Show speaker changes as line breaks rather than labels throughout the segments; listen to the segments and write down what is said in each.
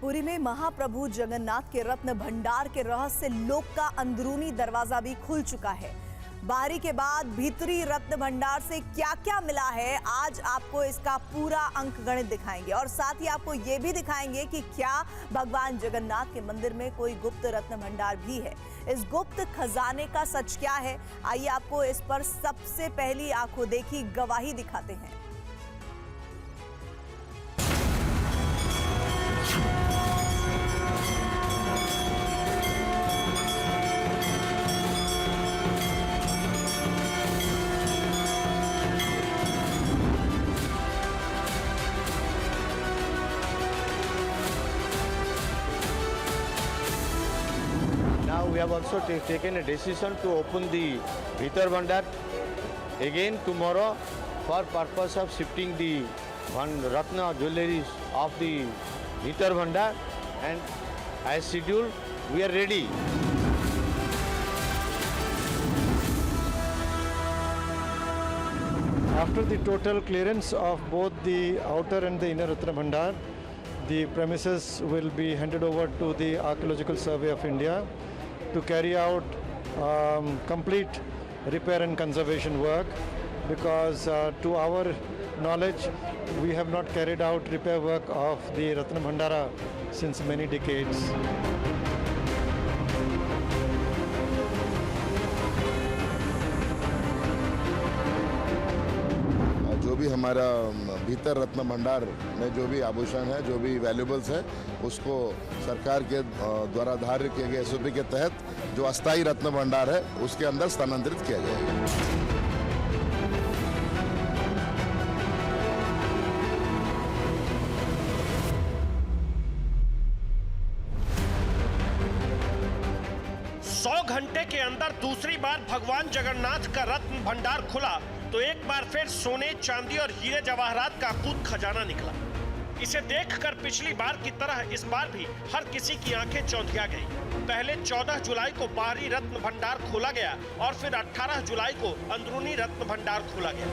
पुरी में महाप्रभु जगन्नाथ के रत्न भंडार के रहस्य लोक का अंदरूनी दरवाजा भी खुल चुका है। बाहरी के बाद भीतरी रत्न भंडार से क्या क्या मिला है, आज आपको इसका पूरा अंक गणित दिखाएंगे और साथ ही आपको ये भी दिखाएंगे कि क्या भगवान जगन्नाथ के मंदिर में कोई गुप्त रत्न भंडार भी है। इस गुप्त खजाने का सच क्या है, आइए आपको इस पर सबसे पहली आंखों देखी गवाही दिखाते हैं।
Now we have also taken a decision to open the Bhitar Bhandar again tomorrow for purpose of shifting the Ratna jewellery of the Bhitar Bhandar, and as scheduled we are ready.
After the total clearance of both the outer and the inner Ratna Bhandar, the premises will be handed over to the Archaeological Survey of India to carry out complete repair and conservation work, because to our knowledge we have not carried out repair work of the Ratna Bhandara since many decades.
जो भी हमारा भीतर रत्न भंडार में जो भी आभूषण है, जो भी वैल्यूबल्स है, उसको सरकार के द्वारा धार्य किए गए एसओपी के तहत जो अस्थायी रत्न भंडार है उसके अंदर स्थानांतरित किया जाएगा।
घंटे के अंदर दूसरी बार भगवान जगन्नाथ का रत्न भंडार खुला तो एक बार फिर सोने, चांदी और हीरे जवाहरात का अकूत खजाना निकला। इसे देखकर पिछली बार की तरह इस बार भी हर किसी की आंखें चौंधिया गई। पहले 14 जुलाई को बाहरी रत्न भंडार खोला गया और फिर 18 जुलाई को अंदरूनी रत्न भंडार खोला गया।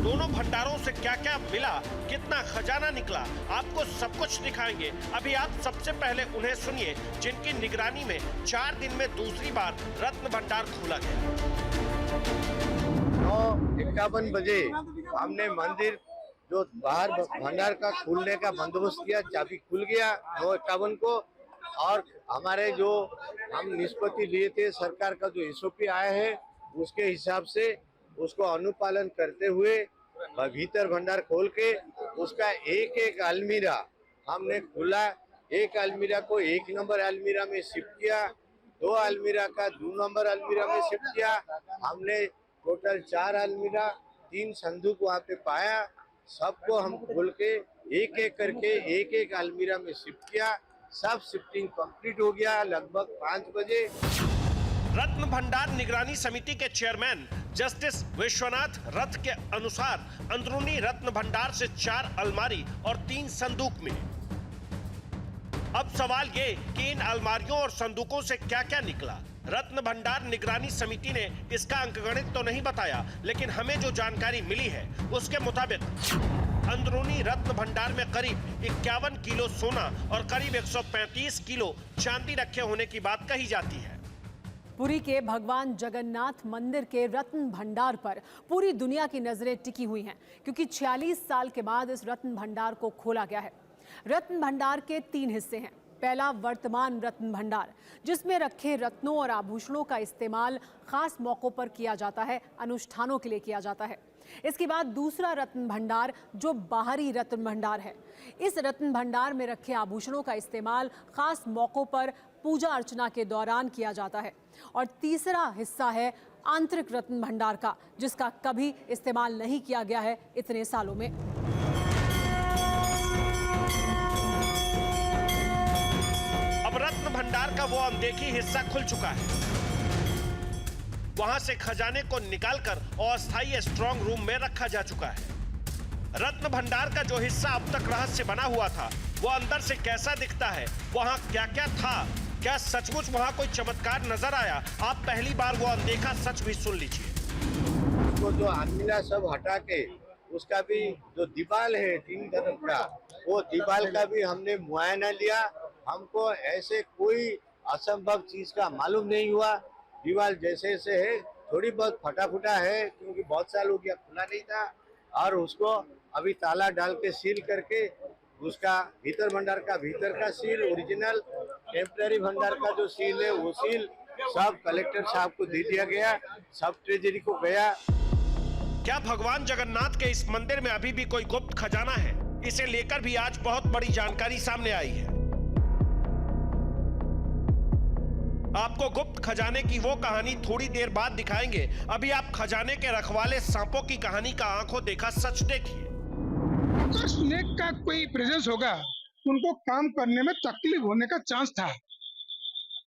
दोनों भंडारों से क्या क्या मिला, कितना खजाना निकला, आपको सब कुछ दिखाएंगे। अभी आप सबसे पहले उन्हें सुनिए जिनकी निगरानी में 4 दिन में दूसरी बार रत्न भंडार खोला गया।
9:51 बजे हमने मंदिर जो बाहर भंडार का खुलने का बंदोबस्त किया, चाबी खुल गया 9:51 को, और हमारे जो हम निष्पत्ति लिए थे, सरकार का जो एसओपी आया है उसके हिसाब से उसको अनुपालन करते हुए भीतर भंडार खोल के उसका एक एक अलमीरा हमने खोला। एक अलमीरा को 1 नंबर अलमीरा में शिफ्ट किया, 2 अलमीरा का 2 नंबर अलमीरा में शिफ्ट किया। हमने टोटल 4 अलमीरा, 3 संदूक वहाँ पे पाया। सबको हम खोल के एक एक करके एक एक अलमीरा में शिफ्ट किया। सब शिफ्टिंग कंप्लीट हो गया लगभग 5 बजे।
रत्न भंडार निगरानी समिति के चेयरमैन जस्टिस विश्वनाथ रथ के अनुसार अंदरूनी रत्न भंडार से 4 अलमारी और 3 संदूक मिले। अब सवाल ये कि इन अलमारियों और संदूकों से क्या क्या निकला। रत्न भंडार निगरानी समिति ने इसका अंकगणित तो नहीं बताया, लेकिन हमें जो जानकारी मिली है उसके मुताबिक अंदरूनी रत्न भंडार में करीब 51 किलो सोना और करीब 135 किलो चांदी रखे होने की बात कही जाती है।
पुरी के भगवान जगन्नाथ मंदिर के रत्न भंडार पर पूरी दुनिया की नजरें टिकी हुई हैं, क्योंकि 46 साल के बाद इस रत्न भंडार को खोला गया है। रत्न भंडार के 3 हिस्से हैं। पहला वर्तमान रत्न भंडार, जिसमें रखे रत्नों और आभूषणों का इस्तेमाल खास मौकों पर किया जाता है, अनुष्ठानों के लिए किया जाता है। इसके बाद दूसरा रत्न भंडार जो बाहरी रत्न भंडार है। इस रत्न भंडार में रखे आभूषणों का इस्तेमाल खास मौकों पर पूजा अर्चना के दौरान किया जाता है। और तीसरा हिस्सा है आंतरिक रत्न भंडार का, जिसका कभी इस्तेमाल नहीं किया गया है इतने सालों में।
अब रत्न भंडार का वो अनदेखी हिस्सा खुल चुका है। वहां से खजाने को निकालकर अस्थायी स्ट्रांग रूम में रखा जा चुका है। रत्न भंडार का जो हिस्सा अब तक रहस्य बना हुआ था, वो अंदर से कैसा दिखता है, वहां क्या क्या था, क्या सचमुच वहां कोई चमत्कार नजर आया, आप पहली बार वो अनदेखा सच भी सुन लीजिए।
उसको जो अलमीरा सब हटा के उसका भी जो दीवार है 3 तरफ का, वो दीवार का भी हमने मुआयना लिया। हमको ऐसे कोई असंभव चीज का मालूम नहीं हुआ। दीवार जैसे से है, थोड़ी बहुत फटा फुटा है क्योंकि बहुत साल हो गया खुला नहीं था, और उसको अभी ताला डाल के सील करके उसका भीतर भंडार का भीतर का सील, ओरिजिनल टेम्पररी भंडार का जो सील है वो सील सब कलेक्टर साहब को दे दिया गया, सब ट्रेजरी को गया।
क्या भगवान जगन्नाथ के इस मंदिर में अभी भी कोई गुप्त खजाना है? इसे लेकर भी आज बहुत बड़ी जानकारी सामने आई है। आपको गुप्त खजाने की वो कहानी थोड़ी देर बाद दिखाएंगे। अभी आप खजाने के रखवाले सांपों की कहानी का आंखों देखा सच देखिए।
अगर स्नेक का कोई प्रेजेंस होगा तो उनको काम करने में तकलीफ होने का चांस था,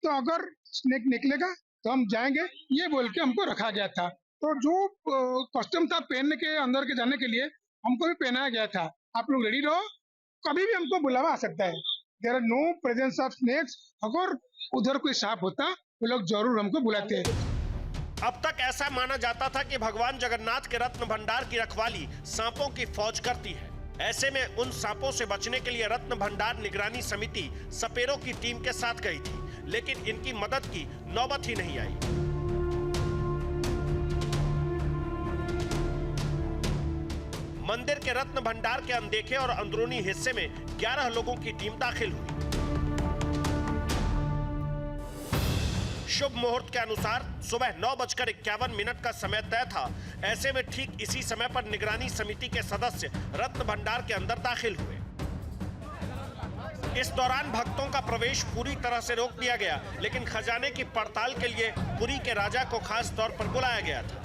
तो अगर स्नेक निकलेगा तो हम जाएंगे, ये बोल के हमको रखा गया था। तो जो कस्टम था पहनने के अंदर के जाने के लिए, हमको भी पहनाया गया था। आप लोग रेडी रहो, कभी भी हमको बुलावा आ सकता है। There are no presence of snakes. अगर उधर कोई सांप होता वो लोग जरूर हमको बुलाते हैं।
अब तक ऐसा माना जाता था कि भगवान जगन्नाथ के रत्न भंडार की रखवाली सांपों की फौज करती है। ऐसे में उन सांपों से बचने के लिए रत्न भंडार निगरानी समिति सपेरों की टीम के साथ गई थी, लेकिन इनकी मदद की नौबत ही नहीं आई। मंदिर के रत्न भंडार के अनदेखे और अंदरूनी हिस्से में 11 लोगों की टीम दाखिल हुई। शुभ मुहूर्त के अनुसार सुबह 9:51 का समय तय था। ऐसे में ठीक इसी समय पर निगरानी समिति के सदस्य रत्न भंडार के अंदर दाखिल हुए। इस दौरान भक्तों का प्रवेश पूरी तरह से रोक दिया गया, लेकिन खजाने की पड़ताल के लिए पुरी के राजा को खास तौर पर बुलाया गया था,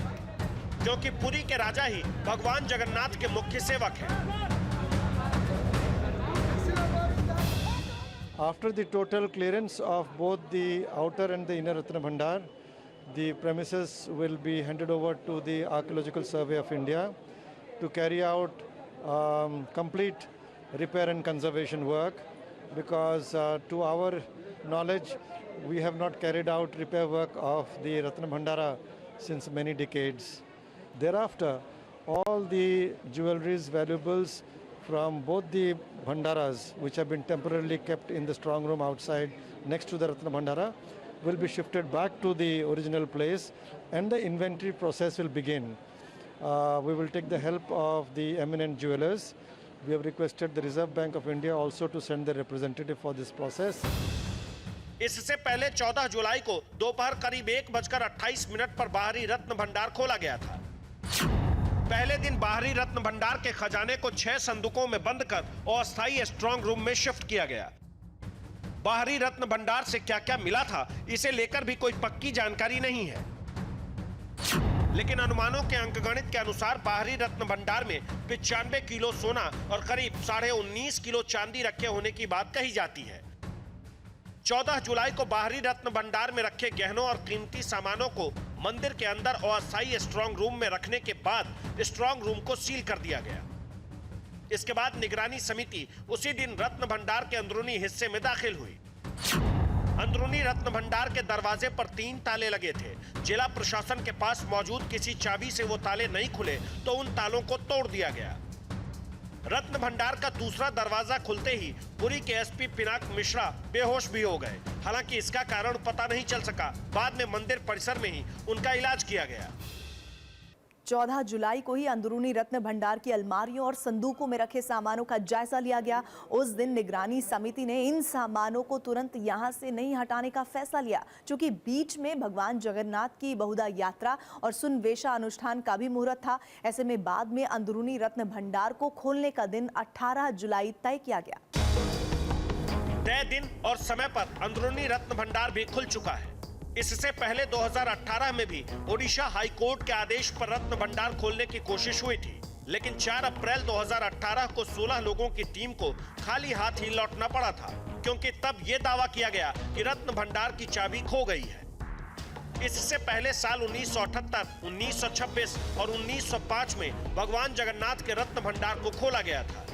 क्योंकि पुरी के राजा ही भगवान जगन्नाथ के मुख्य सेवक हैं।
After the total clearance of both the outer and the inner Ratna Bhandar, the premises will be handed over to the Archaeological Survey of India to carry out complete repair and conservation work, because to our knowledge we have not carried out repair work of the Ratna Bhandara since many decades. Thereafter, all the jewelries, valuables from both the Bhandaras, which have been temporarily kept in the strong room outside next to the Ratna Bhandara, will be shifted back to the original place, and the inventory process will begin. We will take the help of the eminent jewelers. We have requested the Reserve Bank of India also to send their representative for this process.
इससे पहले 14 जुलाई को दोपहर करीब 1:28 पर बाहरी रत्न भंडार खोला गया था। पहले दिन बाहरी रत्न भंडार के खजाने को 6 संदूकों में बंद कर अस्थायी स्ट्रांग रूम में शिफ्ट किया गया। बाहरी रत्न भंडार से क्या क्या मिला था, इसे लेकर भी कोई पक्की जानकारी नहीं है, लेकिन अनुमानों के अंकगणित के अनुसार बाहरी रत्न भंडार में 95 किलो सोना और करीब 19.5 किलो चांदी रखे होने की बात कही जाती है। 14 जुलाई को बाहरी रत्न भंडार में रखे गहनों और कीमती सामानों को मंदिर के अंदर अस्थायी स्ट्रांग रूम में रखने के बाद स्ट्रांग रूम को सील कर दिया गया। इसके बाद निगरानी समिति उसी दिन रत्न भंडार के अंदरूनी हिस्से में दाखिल हुई। अंदरूनी रत्न भंडार के दरवाजे पर 3 ताले लगे थे। जिला प्रशासन के पास मौजूद किसी चाबी से वो ताले नहीं खुले, तो उन तालों को तोड़ दिया गया। रत्न भंडार का दूसरा दरवाजा खुलते ही पुरी के एसपी पिनाक मिश्रा बेहोश भी हो गए। हालांकि इसका कारण पता नहीं चल सका। बाद में मंदिर परिसर में ही उनका इलाज किया गया।
14 जुलाई को ही अंदरूनी रत्न भंडार की अलमारियों और संदूकों में रखे सामानों का जायजा लिया गया। उस दिन निगरानी समिति ने इन सामानों को तुरंत यहां से नहीं हटाने का फैसला लिया, क्योंकि बीच में भगवान जगन्नाथ की बहुधा यात्रा और सुनवेशा अनुष्ठान का भी मुहूर्त था। ऐसे में बाद में अंदरूनी रत्न भंडार को खोलने का दिन 18 जुलाई तय किया गया।
तय दिन और समय पर अंदरूनी रत्न भंडार भी खुल चुका है। इससे पहले 2018 में भी ओडिशा हाई कोर्ट के आदेश पर रत्न भंडार खोलने की कोशिश हुई थी, लेकिन 4 अप्रैल 2018 को 16 लोगों की टीम को खाली हाथ ही लौटना पड़ा था, क्योंकि तब ये दावा किया गया कि रत्न भंडार की चाबी खो गई है। इससे पहले साल 1978, 1926 और 1905 में भगवान जगन्नाथ के रत्न भंडार को खोला गया था।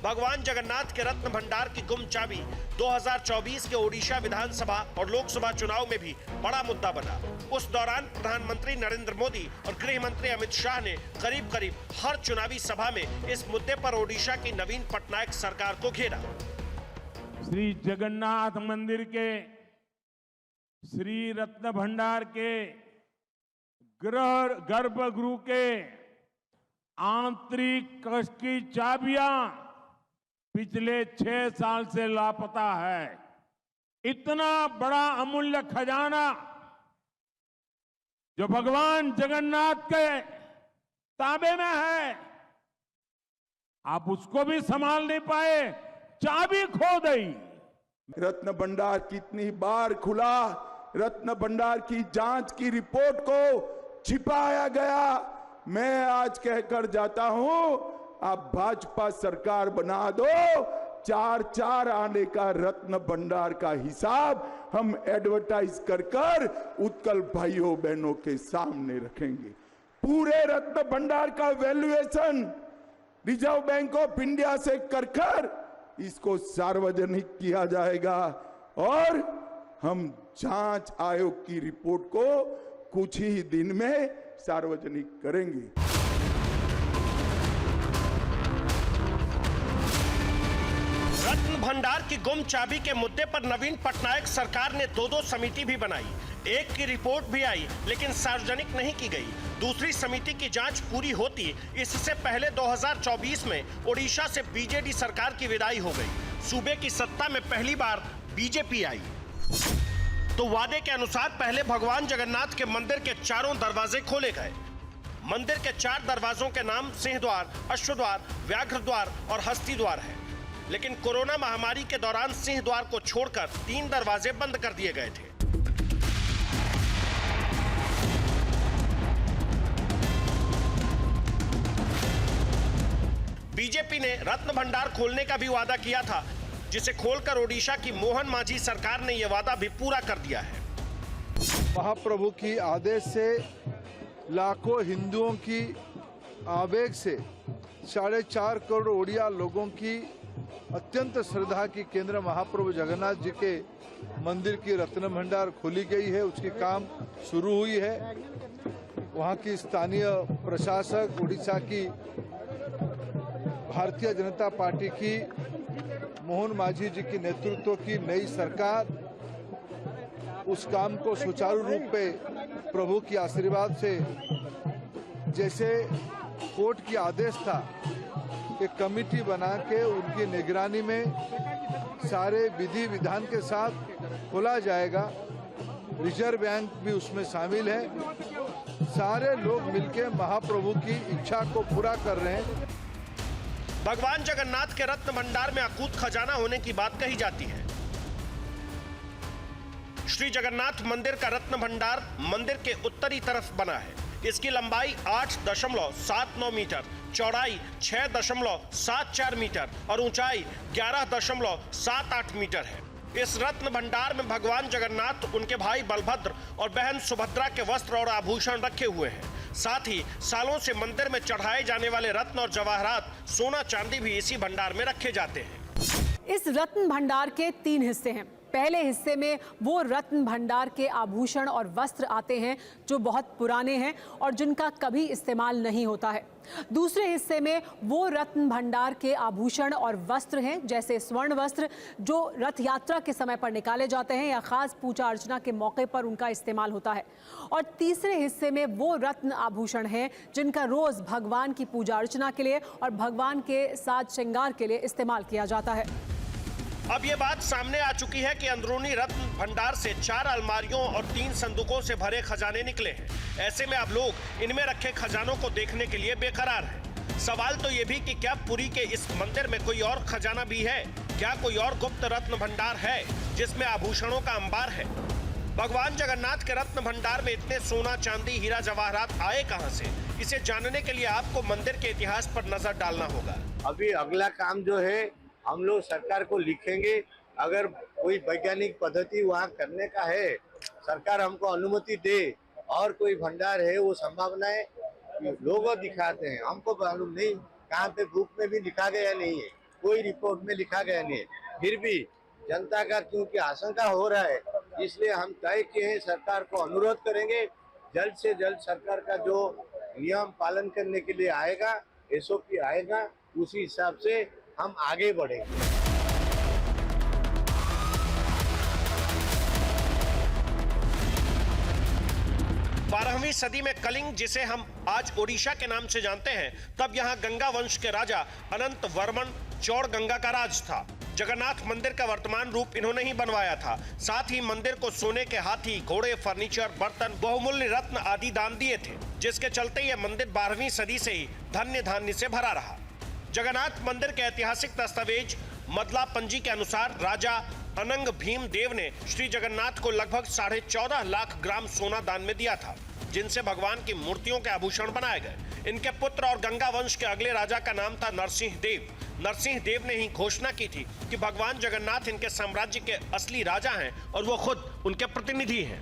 भगवान जगन्नाथ के रत्न भंडार की गुम चाबी 2024 के ओडिशा विधानसभा और लोकसभा चुनाव में भी बड़ा मुद्दा बना। उस दौरान प्रधानमंत्री नरेंद्र मोदी और गृह मंत्री अमित शाह ने करीब हर चुनावी सभा में इस मुद्दे पर ओडिशा की नवीन पटनायक सरकार को घेरा।
श्री जगन्नाथ मंदिर के श्री रत्न भंडार के गर्भगृह के आंतरिक कक्ष की चाबियां पिछले 6 साल से लापता है। इतना बड़ा अमूल्य खजाना जो भगवान जगन्नाथ के ताबे में है, आप उसको भी संभाल नहीं पाए, चाबी खो दी।
रत्न भंडार कितनी बार खुला, रत्न भंडार की जांच की रिपोर्ट को छिपाया गया। मैं आज कहकर जाता हूं, आप भाजपा सरकार बना दो, 4 आने का रत्न भंडार का हिसाब हम एडवर्टाइज कर उत्कल भाइयों बहनों के सामने रखेंगे। पूरे रत्न भंडार का valuation reserve bank of India से कर इसको सार्वजनिक किया जाएगा और हम जांच आयोग की रिपोर्ट को कुछ ही दिन में सार्वजनिक करेंगे।
रत्न भंडार की गुम चाबी के मुद्दे पर नवीन पटनायक सरकार ने 2 समिति भी बनाई। एक की रिपोर्ट भी आई लेकिन सार्वजनिक नहीं की गई। दूसरी समिति की जांच पूरी होती इससे पहले 2024 में ओडिशा से बीजेडी सरकार की विदाई हो गई। सूबे की सत्ता में पहली बार बीजेपी आई तो वादे के अनुसार पहले भगवान जगन्नाथ के मंदिर के चारों दरवाजे खोले गए। मंदिर के 4 दरवाजों के नाम सिंह द्वार, अश्व द्वार, व्याघ्र द्वार और हस्ती द्वार है। लेकिन कोरोना महामारी के दौरान सिंह द्वार को छोड़कर 3 दरवाजे बंद कर दिए गए थे। बीजेपी ने रत्न भंडार खोलने का भी वादा किया था, जिसे खोलकर ओडिशा की मोहन मांझी सरकार ने यह वादा भी पूरा कर दिया है।
महाप्रभु की आदेश से लाखों हिंदुओं की आवेग से 4.5 करोड़ ओडिया लोगों की अत्यंत श्रद्धा की केंद्र महाप्रभु जगन्नाथ जी के मंदिर की रत्न भंडार खोली गई है। उसकी काम शुरू हुई है। वहाँ की स्थानीय प्रशासक, उड़ीसा की भारतीय जनता पार्टी की मोहन मांझी जी की नेतृत्व की नई सरकार उस काम को सुचारू रूप पे प्रभु की आशीर्वाद से, जैसे कोर्ट की आदेश था कि कमेटी बना के उनकी निगरानी में सारे विधि विधान के साथ खोला जाएगा। रिजर्व बैंक भी उसमें शामिल है। सारे लोग मिलके महाप्रभु की इच्छा को पूरा कर रहे हैं।
भगवान जगन्नाथ के रत्न भंडार में अकूत खजाना होने की बात कही जाती है। श्री जगन्नाथ मंदिर का रत्न भंडार मंदिर के उत्तरी तरफ बना है। इसकी लंबाई 8.79 मीटर, चौड़ाई 6.74 मीटर और ऊंचाई 11.78 मीटर है। इस रत्न भंडार में भगवान जगन्नाथ, उनके भाई बलभद्र और बहन सुभद्रा के वस्त्र और आभूषण रखे हुए हैं। साथ ही सालों से मंदिर में चढ़ाए जाने वाले रत्न और जवाहरात, सोना चांदी भी इसी भंडार में रखे जाते हैं।
इस रत्न भंडार के 3 हिस्से हैं। पहले हिस्से में वो रत्न भंडार के आभूषण और वस्त्र आते हैं जो बहुत पुराने हैं और जिनका कभी इस्तेमाल नहीं होता है। दूसरे हिस्से में वो रत्न भंडार के आभूषण और वस्त्र हैं, जैसे स्वर्ण वस्त्र, जो रथ यात्रा के समय पर निकाले जाते हैं या खास पूजा अर्चना के मौके पर उनका इस्तेमाल होता है। और तीसरे हिस्से में वो रत्न आभूषण हैं जिनका रोज भगवान की पूजा अर्चना के लिए और भगवान के साज श्रृंगार के लिए इस्तेमाल किया जाता है।
अब ये बात सामने आ चुकी है कि अंदरूनी रत्न भंडार से 4 अलमारियों और 3 संदूकों से भरे खजाने निकले हैं। ऐसे में अब लोग इनमें रखे खजानों को देखने के लिए बेकरार हैं। सवाल तो ये भी कि क्या पुरी के इस मंदिर में कोई और खजाना भी है? क्या कोई और गुप्त रत्न भंडार है जिसमें आभूषणों का अंबार है? भगवान जगन्नाथ के रत्न भंडार में इतने सोना, चांदी, हीरा, जवाहरात आए कहां से? इसे जानने के लिए आपको मंदिर के इतिहास पर नजर डालना होगा।
अभी अगला काम जो है, हम लोग सरकार को लिखेंगे। अगर कोई वैज्ञानिक पद्धति वहाँ करने का है, सरकार हमको अनुमति दे और कोई भंडार है, वो संभावनाएं लोग दिखाते हैं। हमको मालूम नहीं कहाँ पे बुक में भी लिखा गया नहीं है। कोई रिपोर्ट में लिखा गया नहीं है। फिर भी जनता का क्योंकि आशंका हो रहा है, इसलिए हम तय किए हैं, सरकार को अनुरोध करेंगे जल्द से जल्द सरकार का जो नियम पालन करने के लिए आएगा, SOP आएगा, उसी हिसाब से हम आगे बढ़ेंगे।
12वीं सदी में कलिंग, जिसे हम आज ओडिशा के नाम से जानते हैं, तब यहाँ गंगा वंश के राजा अनंत वर्मन चौड़ गंगा का राज था। जगन्नाथ मंदिर का वर्तमान रूप इन्होंने ही बनवाया था। साथ ही मंदिर को सोने के हाथी, घोड़े, फर्नीचर, बर्तन, बहुमूल्य रत्न आदि दान दिए थे, जिसके चलते यह मंदिर 12वीं सदी से ही धन्य धान्य से भरा रहा। जगन्नाथ मंदिर के ऐतिहासिक दस्तावेज मदला पंजी के अनुसार राजा अनंग भीम देव ने श्री जगन्नाथ को लगभग 14.5 लाख ग्राम सोना दान में दिया था, जिनसे भगवान की मूर्तियों के आभूषण बनाए गए। इनके पुत्र और गंगा वंश के अगले राजा का नाम था नरसिंह देव। नरसिंह देव ने ही घोषणा की थी कि भगवान जगन्नाथ इनके साम्राज्य के असली राजा हैं और वो खुद उनके प्रतिनिधि हैं।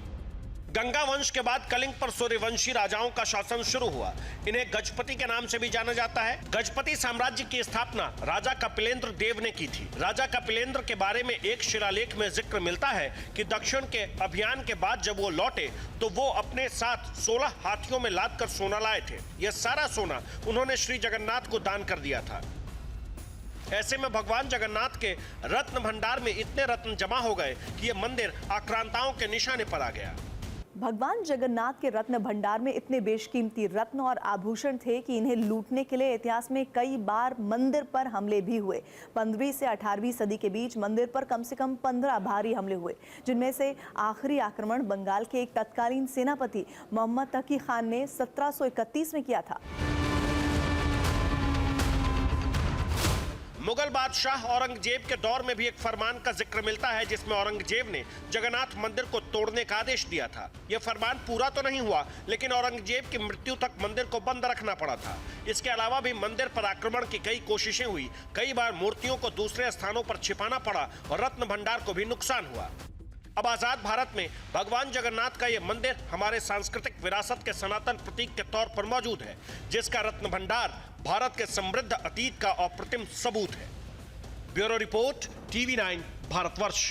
गंगा वंश के बाद कलिंग पर सूर्यवंशी राजाओं का शासन शुरू हुआ। इन्हें गजपति के नाम से भी जाना जाता है। गजपति साम्राज्य की स्थापना राजा कपिलेंद्र देव ने की थी। राजा कपिलेंद्र के बारे में एक शिलालेख में जिक्र मिलता है कि दक्षिण के अभियान के बाद जब वो लौटे तो वो अपने साथ 16 हाथियों में लाद कर सोना लाए थे। यह सारा सोना उन्होंने श्री जगन्नाथ को दान कर दिया था। ऐसे में भगवान जगन्नाथ के रत्न भंडार में इतने रत्न जमा हो गए कि यह मंदिर आक्रांताओं के निशाने पर आ गया।
भगवान जगन्नाथ के रत्न भंडार में इतने बेशकीमती रत्न और आभूषण थे कि इन्हें लूटने के लिए इतिहास में कई बार मंदिर पर हमले भी हुए। 15वीं से 18वीं सदी के बीच मंदिर पर कम से कम 15 भारी हमले हुए, जिनमें से आखिरी आक्रमण बंगाल के एक तत्कालीन सेनापति मोहम्मद तकी खान ने 1731 में किया था।
मुगल बादशाह औरंगजेब के दौर में भी एक फरमान का जिक्र मिलता है, जिसमें औरंगजेब ने जगन्नाथ मंदिर को तोड़ने का आदेश दिया था। यह फरमान पूरा तो नहीं हुआ, लेकिन औरंगजेब की मृत्यु तक मंदिर को बंद रखना पड़ा था। इसके अलावा भी मंदिर पर आक्रमण की कई कोशिशें हुई। कई बार मूर्तियों को दूसरे स्थानों पर छिपाना पड़ा और रत्न भंडार को भी नुकसान हुआ। अब आजाद भारत में भगवान जगन्नाथ का यह मंदिर हमारे सांस्कृतिक विरासत के सनातन प्रतीक के तौर पर मौजूद है, जिसका रत्न भंडार भारत के समृद्ध अतीत का अप्रतिम सबूत है। Bureau report, TV9 Bharatvarsh.